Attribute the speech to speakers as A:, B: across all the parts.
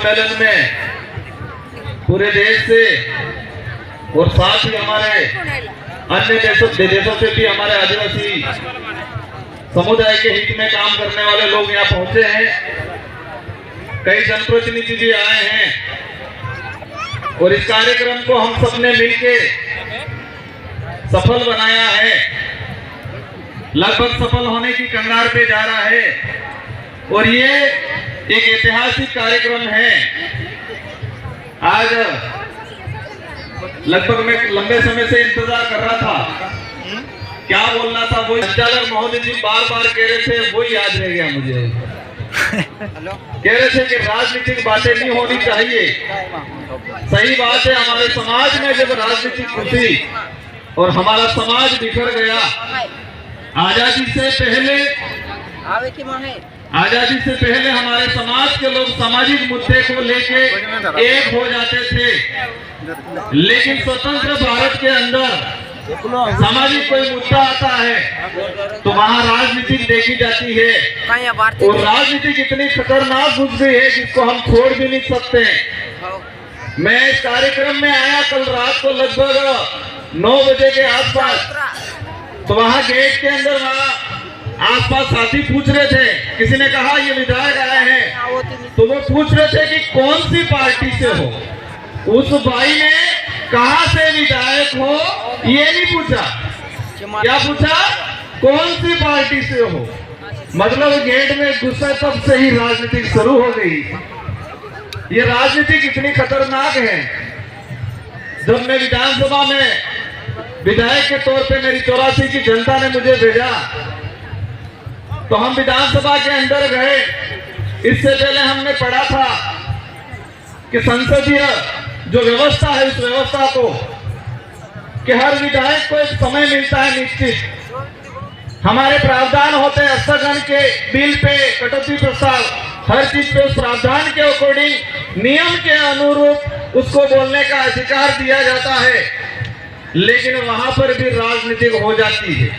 A: सम्मेलन में पूरे देश से और साथ ही हमारे अन्य देशों से भी हमारे आदिवासी समुदाय के हित में काम करने वाले लोग यहाँ पहुंचे हैं। कई जनप्रतिनिधि भी आए हैं और इस कार्यक्रम को हम सबने मिलके सफल बनाया है। लगभग सफल होने की कगार पे जा रहा है और ये एक ऐतिहासिक कार्यक्रम है। आज लगभग मैं लंबे समय से इंतजार कर रहा था, क्या बोलना था वही संचालक महोदय जी बार बार कह रहे थे, वही याद रह गया मुझे। कह रहे थे कि राजनीतिक बातें नहीं होनी चाहिए। सही बात है, हमारे समाज में जब राजनीतिक घुसी और हमारा समाज बिखर गया, आजादी से पहले हमारे समाज के लोग सामाजिक मुद्दे को लेके एक हो जाते थे, लेकिन स्वतंत्र भारत के अंदर सामाजिक कोई मुद्दा आता है तो वहाँ राजनीति देखी जाती है और राजनीति इतनी खतरनाक घुस गई है जिसको हम छोड़ भी नहीं सकते। मैं इस कार्यक्रम में आया कल रात को लगभग 9 बजे के आसपास, तो वहाँ गेट के अंदर वहाँ आसपास साथी पूछ रहे थे, किसी ने कहा ये विधायक आए हैं, तो वो पूछ रहे थे कि कौन सी पार्टी से हो। उस भाई ने कहां से विधायक हो ये नहीं पूछा, क्या पूछा, कौन सी पार्टी से हो। मतलब गेट में घुसे तब से ही राजनीति शुरू हो गई। ये राजनीति कितनी खतरनाक है। जब मैं विधानसभा में विधायक के तौर पे मेरी 84 की जनता ने मुझे भेजा, तो हम विधानसभा के अंदर गए। इससे पहले हमने पढ़ा था कि संसदीय जो व्यवस्था है, इस व्यवस्था को कि हर विधायक को एक समय मिलता है निश्चित, हमारे प्रावधान होते हैं स्थगन के बिल पे, कटौती प्रस्ताव, हर चीज पे उस प्रावधान के अकॉर्डिंग नियम के अनुरूप उसको बोलने का अधिकार दिया जाता है, लेकिन वहां पर भी राजनीतिक हो जाती है।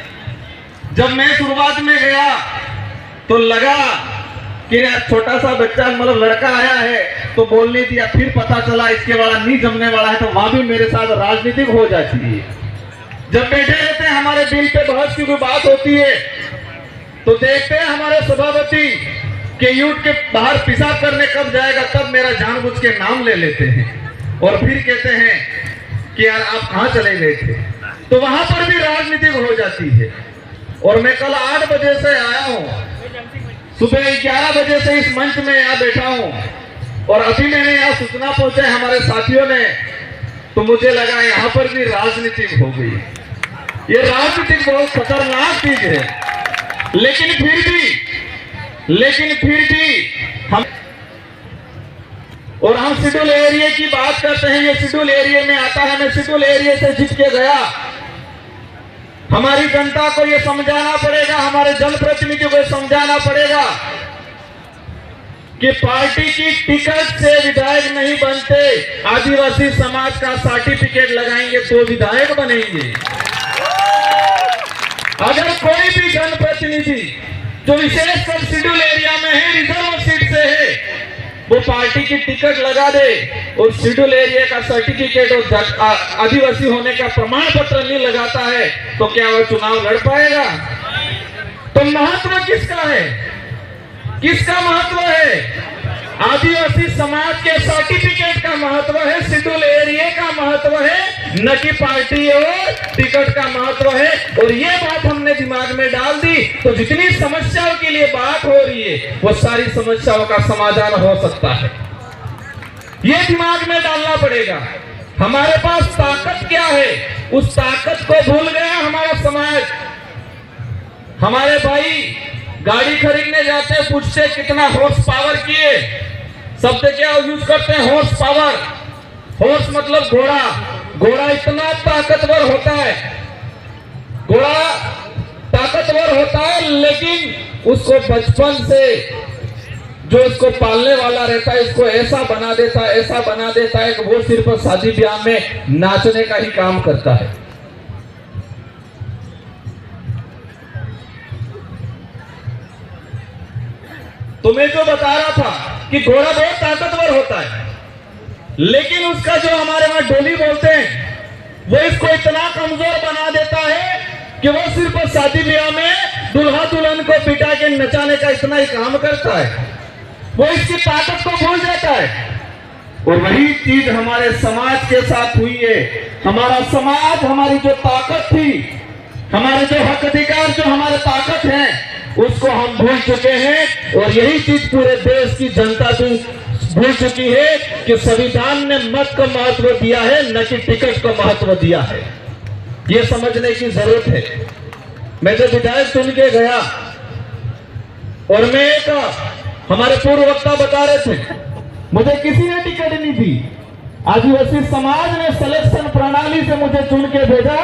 A: जब मैं शुरुआत में गया तो लगा कि छोटा सा बच्चा मतलब लड़का आया है तो बोलने दिया, फिर पता चला इसके वाला नहीं जमने वाला है, तो वहां भी मेरे साथ राजनीतिक हो जाती है। जब बैठे रहते हैं हमारे बिल पे बहस की कोई बात होती है तो देखते हैं हमारे सभापति के यूट के बाहर पेशाब करने कब जाएगा, तब मेरा जानबूझ के नाम ले लेते हैं और फिर कहते हैं कि यार आप कहाँ चले गए थे। तो वहां पर भी राजनीतिक हो जाती है। और मैं कल 8 बजे से आया हूँ, सुबह 11 बजे से इस मंच में यहाँ बैठा हूँ और अभी मैंने यहाँ सूचना पहुंचे हमारे साथियों ने, तो मुझे लगा यहाँ पर भी राजनीतिक हो गई। ये राजनीतिक बहुत खतरनाक चीज है, लेकिन फिर भी हम शेड्यूल एरिया की बात करते हैं। ये शेड्यूल एरिया में आता है, मैं शेड्यूल एरिया से जीत के गया। हमारी जनता को ये समझाना पड़ेगा, हमारे जनप्रतिनिधियों को समझाना पड़ेगा कि पार्टी की टिकट से विधायक नहीं बनते, आदिवासी समाज का सर्टिफिकेट लगाएंगे तो विधायक बनेंगे। अगर कोई भी जनप्रतिनिधि जो विशेषकर शेड्यूल एरिया में है, रिजर्व सीट से है, वो पार्टी की टिकट लगा दे और शेड्यूल एरिया का सर्टिफिकेट और आदिवासी होने का प्रमाण पत्र नहीं लगाता है, तो क्या वो चुनाव लड़ पाएगा? तो महत्व किसका है? किसका महत्व है? आदिवासी समाज के सर्टिफिकेट का महत्व है, शेड्यूल एरिया का महत्व है, न कि पार्टी और टिकट का महत्व है। और ये बात हमने दिमाग में डाल दी तो जितनी समस्याओं के लिए बात हो रही है वो सारी समस्याओं का समाधान हो सकता है। ये दिमाग में डालना पड़ेगा। हमारे पास ताकत क्या है, उस ताकत को भूल गया हमारा समाज। हमारे भाई गाड़ी खरीदने जाते हैं, पूछते कितना हॉर्स पावर किए, शब्द क्या यूज करते हैं, हॉर्स पावर। हॉर्स मतलब घोड़ा। घोड़ा इतना ताकतवर होता है, घोड़ा ताकतवर होता है, लेकिन उसको बचपन से जो इसको पालने वाला रहता है इसको ऐसा बना देता है कि वो सिर्फ शादी ब्याह में नाचने का ही काम करता है। तो मैं जो बता रहा था कि घोड़ा बहुत ताकतवर होता है, लेकिन उसका जो हमारे वहां डोली बोलते हैं वो इसको इतना कमजोर बना देता है कि वो सिर्फ शादी ब्याह में दुल्हा दुल्हन को बिठा के नचाने का इतना ही काम करता है, वो इसकी ताकत को भूल जाता है। और वही चीज हमारे समाज के साथ हुई है। हमारा समाज, हमारी जो ताकत थी, हमारे जो हक अधिकार, जो हमारे ताकत है, उसको हम भूल चुके हैं। और यही चीज पूरे देश की जनता भी भूल चुकी है कि संविधान ने मत को महत्व दिया है, न कि टिकट को महत्व दिया है। ये समझने की जरूरत है। मैं जब विधायक चुन के गया और मैं एक हमारे पूर्व वक्ता बता रहे थे, मुझे किसी ने टिकट नहीं दी, आदिवासी समाज ने सिलेक्शन प्रणाली से मुझे चुन के भेजा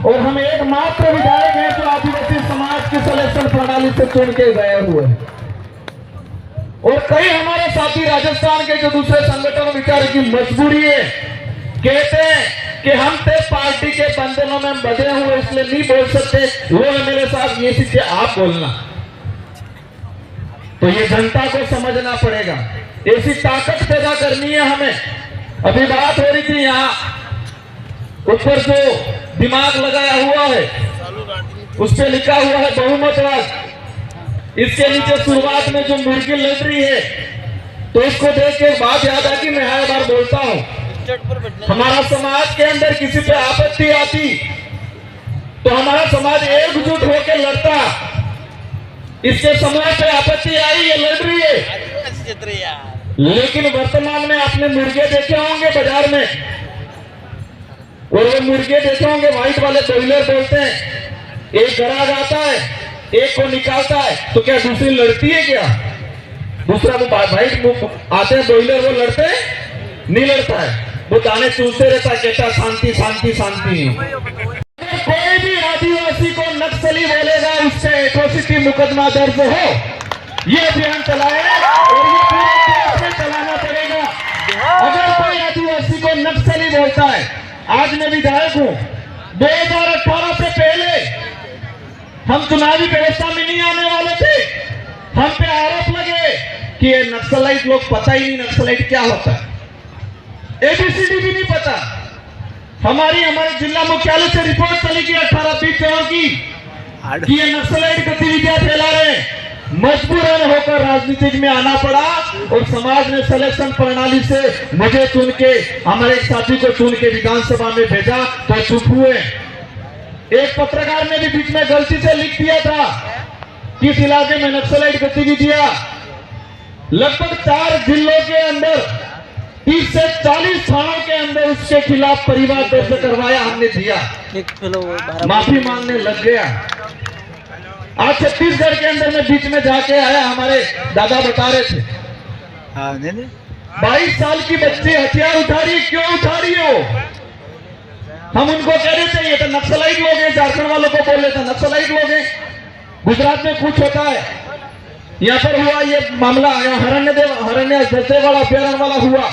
A: और हम एकमात्र विधायक हैं जो आदिवासी समाज की सिलेक्शन प्रणाली से चुन के गए हुए हैं। और कई हमारे साथी राजस्थान के जो दूसरे संगठन बेचारे की मजबूरी है, कहते हैं कि हम थे पार्टी के बंधनों में बंधे हुए इसलिए नहीं बोल सकते, वो है मेरे साथ ये चीजें आप बोलना। तो ये जनता को समझना पड़ेगा, ऐसी ताकत पैदा करनी है हमें। अभी बात हो रही थी यहाँ ऊपर जो दिमाग लगाया हुआ है उस पर लिखा हुआ है बहुमतवाद। इसके नीचे शुरुआत में जो मुर्गी लड़ रही है, तो इसको देख के बात याद आती, मैं हर बार बोलता हूँ, हमारा समाज के अंदर किसी पे आपत्ति आती तो हमारा समाज एकजुट होकर लड़ता। इसके समूह पे आपत्ति आई, ये लड़ रही है, लेकिन वर्तमान में आपने मुर्गे देखे होंगे बाजार में, और वो मुर्गे देखे होंगे व्हाइट वाले ब्रॉयलर बोलते हैं, एक ग्राहक आता है, एक को निकालता है, तो क्या दूसरी लड़ती है? क्या दूसरा वो व्हाइट आते हैं ब्रॉयलर, वो लड़ते हैं? नहीं लड़ता है, वो दाने चूसते रहता है, कहता शांति शांति शांति। अगर कोई भी आदिवासी को नक्सली बोलेगा उससे एट्रोसिटी मुकदमा दर्ज हो, ये अभियान चलाए और ये पूरे देश में चलाना पड़ेगा। अगर कोई आदिवासी को नक्सली बोलता है, आज मैं विधायक हूं, 2018 से पहले हम चुनावी व्यवस्था में नहीं आने वाले थे, हम पे आरोप लगे कि ये नक्सलाइट, लोग पता ही नहीं नक्सलाइट क्या होता है, एबीसीडी भी नहीं पता। हमारे जिला मुख्यालय से रिपोर्ट चली गई 18-20 जगह की कि ये नक्सलाइट गतिविधियां फैला रहे हैं। मजबूरन होकर राजनीति में आना पड़ा और समाज ने सिलेक्शन प्रणाली से मुझे चुन के, हमारे एक साथी को चुन के विधानसभा में भेजा, तो चुप हुए। एक पत्रकार ने भी बीच में गलती से लिख दिया था कि इस इलाके में नक्सलाइट गतिविधियां, लगभग 4 जिलों के अंदर 30 से 40 थानों के अंदर उसके खिलाफ परिवार दर्ज करवाया, हमने दिया, माफी मांगने लग गया। आज छत्तीसगढ़ के अंदर में बीच में जाके आया, हमारे दादा बता रहे थे 22 साल की बच्ची हथियार उठा रही, क्यों उठा रही हो? हम उनको कह रहे थे ये तो नक्सलाइट लोग हैं, झारखंड वालों को बोल रहे थे नक्सलाइट लोग हैं। गुजरात में कुछ होता है, यहाँ पर हुआ ये मामला, हरण्य दस्तेवाड़ा अभ्यारण्य वाला हुआ।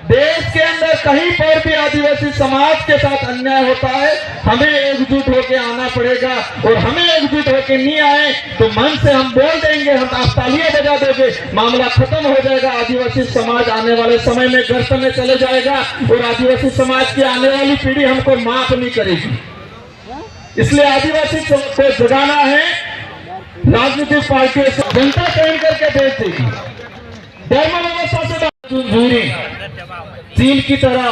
A: देश के अंदर कहीं पर भी आदिवासी समाज के साथ अन्याय होता है, हमें एकजुट होकर आना पड़ेगा। और हमें एकजुट होकर नहीं आए तो मन से हम बोल देंगे, हम आप तालियां बजा देंगे, मामला खत्म हो जाएगा। आदिवासी समाज आने वाले समय में गर्त में चले जाएगा और आदिवासी समाज की आने वाली पीढ़ी हमको माफ नहीं करेगी। इसलिए आदिवासी को जगाना है, राजनीतिक पार्टियों से जनता चयन करके भेज देगी। धर्म व्यवस्था से चीन की तरह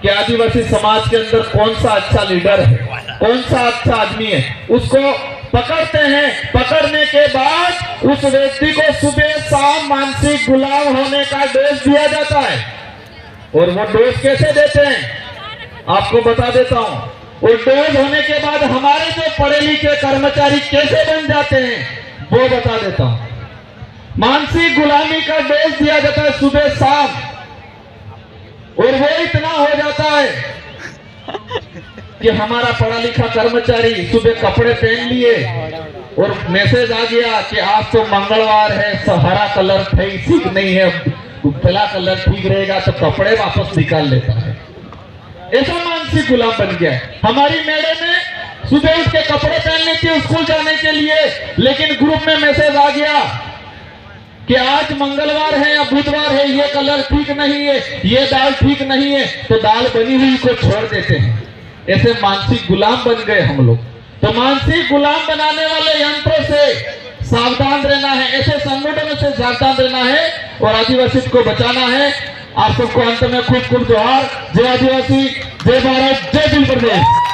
A: कि आदिवासी समाज के अंदर कौन सा अच्छा लीडर है, कौन सा अच्छा आदमी है, उसको पकड़ते हैं। पकड़ने के बाद उस व्यक्ति को सुबह शाम मानसिक गुलाम होने का डोज दिया जाता है। और वो डोज कैसे देते हैं आपको बता देता हूं। और डोज होने के बाद हमारे जो पढ़े लिखे कर्मचारी कैसे बन जाते हैं वो बता देता हूं। मानसिक गुलामी का डोज दिया जाता है सुबह शाम, और वो इतना हो जाता है कि हमारा पढ़ा लिखा कर्मचारी सुबह कपड़े पहन लिए और मैसेज आ गया कि आज तो मंगलवार है, हरा कलर ठीक नहीं है, पीला कलर ठीक रहेगा, तो कपड़े वापस निकाल लेता है। ऐसा मानसिक गुलाम बन गया है। हमारी मैडम ने सुबह उठ के कपड़े पहन लेती है स्कूल जाने के लिए, लेकिन ग्रुप में मैसेज आ गया कि आज मंगलवार है या बुधवार है, ये कलर ठीक नहीं है, ये दाल ठीक नहीं है, तो दाल बनी हुई को छोड़ देते हैं। ऐसे मानसिक गुलाम बन गए हम लोग। तो मानसिक गुलाम बनाने वाले यंत्रों से सावधान रहना है, ऐसे संगठनों से सावधान रहना है और आदिवासी को बचाना है। आप सबको अंत में खूब खूब जोहार। जय आदिवासी, जय भारत, जय दिल प्रदेश।